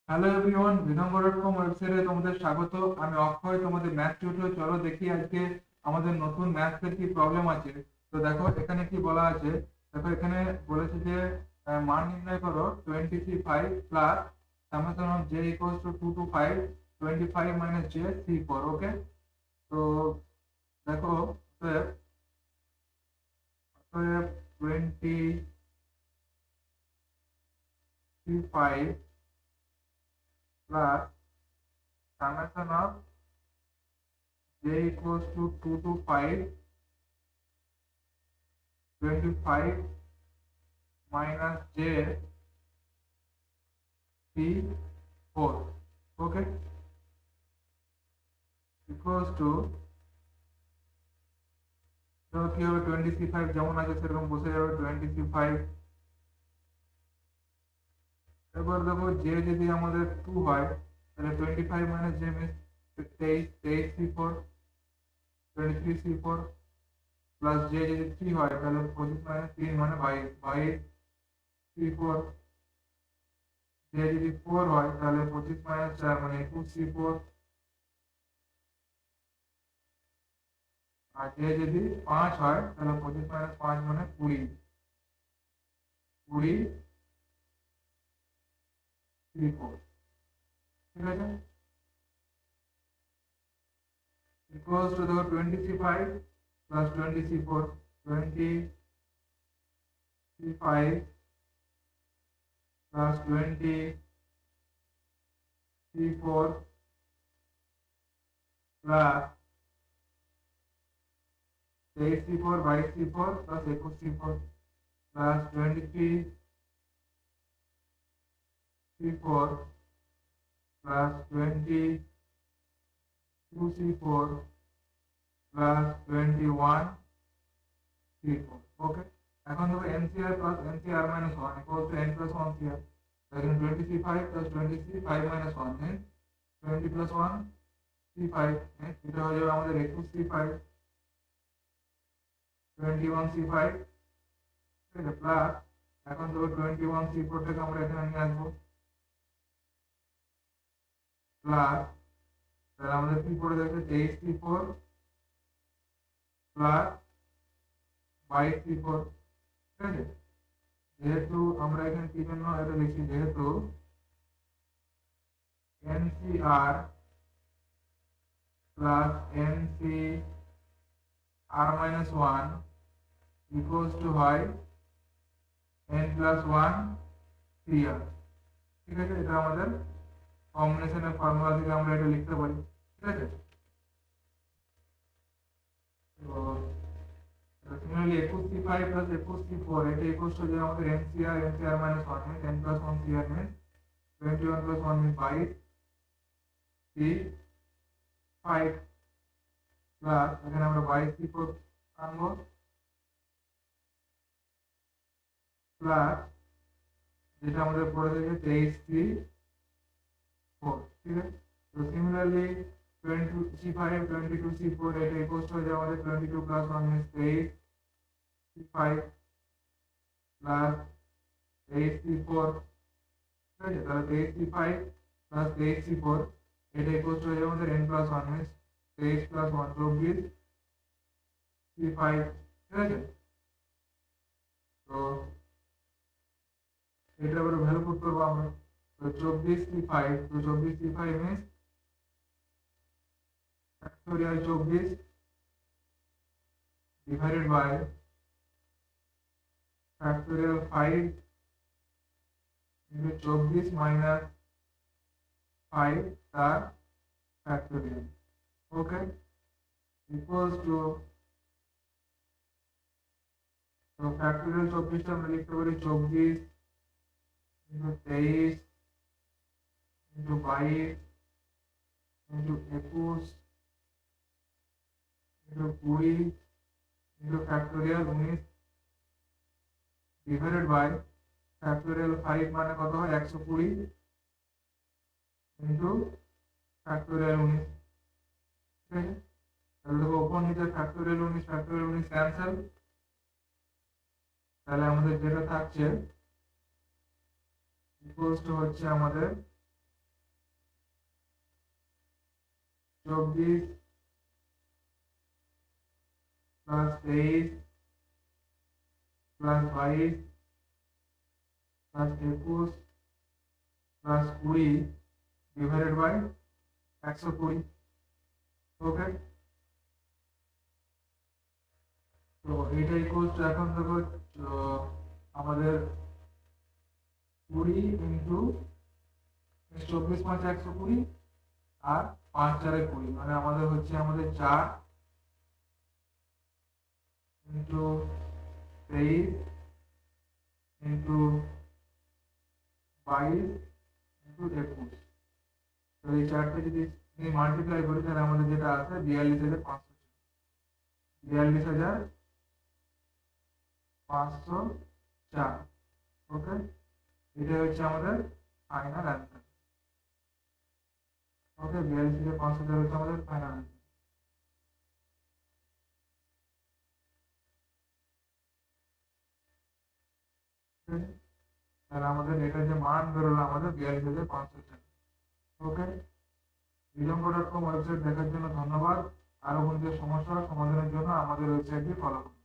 Hello everyone, বিধঙ্গ.com ওয়েবসাইটে তোমাদের স্বাগত। আমি অক্ষয়, তোমাদের ম্যাথ টিউটর। চলো দেখি আজকে আমাদের নতুন ম্যাথের কি প্রবলেম আছে। তো দেখো এখানে কি বলা আছে। দেখো এখানে বলেছে যে মান নির্ণয় করো 23 plus summation of j equals to 2 to 5 25 minus j c4। ওকে, তো দেখো অতএব অতএব 25 plus summation of j equals to 2 to 5 25 minus j c4, okay, equals to, তো কি হবে 25 যেমন আছে সেরকম বসে যাবে 25। এবার দেখো j যদি আমাদের 2 হয় তাহলে 25 minus j means 23 c4, 23 c4 plus j যদি 3 হয় তাহলে 25 মাইনাস 3 মানে 22 c4। j যদি 4 হয় তাহলে 25 মাইনাস 4 মানে 21 c4। আর j যদি 5 হয় তাহলে 25 মাইনাস 5 মানে 20 20 c4। ঠিক আছে, equals to দেখো 25 plus 20 c4, 20 plus 20 c4 plus 23 c4 22 c4 plus 21 c4 plus 23 c4 plus 22 c4 plus 21 c4। ওকে, এখন দেখো NCR plus NCR minus 1 equals to n plus 1 CR। এখানে 25 plus 25 minus 1 means 20 plus 1 c5, এটা হয়ে যাবে আমাদের 21 c5, 21 c5। ঠিক আছে, plus এখন দেখো 21 c4 টাকে আমরা এখানে নিয়ে আসবো প্লাস, তাহলে আমাদের কি পড়ে যাচ্ছে 23 c4 প্লাস 22 c4। ঠিক আছে, যেহেতু আমরা এখানে কি জন্য এটা লিখছি, যেহেতু NCR plus NCR minus 1 equals to হয় n plus 1 CR। ঠিক আছে, এটা আমাদের কম্বিনেশনের ফর্মুলা থেকে আমরা এটা লিখতে পারি। ঠিক আছে, তো সিমিলারলি 21 c5 plus 21 c4 এটা ইকুয়ালস টু যে আমাদের NCR minus 1 means n plus 1 CR means 21 plus 1 means 22 c5 plus এখানে আমরা 22 c4 আনবো প্লাস যেটা আমাদের পড়ে থাকে 23 c4। ঠিক আছে, তো সিমিলারলি 22 c5 22 c4 এটা ইকুয়ালস টু যে আমাদের 22 plus 1 means 23 c5 plus 23 c4। ঠিক আছে, তাহলে 23 c5 plus 23 c4 এটা ইকুয়ালস টু যে আমাদের n plus 1 means 23 plus 1 24 c5। ঠিক আছে, তো এটা আবার ভ্যালু পুট করবো আমরা। তো 24 c5, তো 24 c5 means factorial 24 divided by factorial 5 into 24 minus 5 তার factorial। ওকে, equals to, তো factorial 24 টা আমরা লিখতে পারি 24 into 23 into 22 into 21 into 20 into factorial 19 divided by factorial 5 মানে কত হয় 120 into factorial 19। ঠিক আছে, তাহলে দেখো ওপর নিচে factorial 19 ক্যান্সেল, তাহলে আমাদের যেটা থাকছে ইকুয়ালস টু হচ্ছে আমাদের 24 plus 23 plus 22 plus 21 plus 20 divided by 120। Okay, তো এটা ইকুয়াল টু এখন দেখো আমাদের 20 ইন্টু 24 5 120 আর 5 4 20, মানে আমাদের হচ্ছে আমাদের 4 ইন্টু 23 ইন্টু 22 ইন্টু 21। তো এই চারটে যদি মাল্টিপ্লাই করি তাহলে আমাদের যেটা আছে 42,504। ওকে, এটা হচ্ছে আমাদের ফাইনাল অ্যান্সার। ওকে, 42,504 হচ্ছে আমাদের ফাইনাল অ্যান্সার। তাহলে আমাদের এটা যে মান বেরোলো আমাদের 42,504। ওকে, বিলম্ব.com ওয়েবসাইট দেখার জন্য ধন্যবাদ। আরো কোনো সমস্যা সমাধানের জন্য আমাদের ওয়েবসাইটটি ফলো করুন।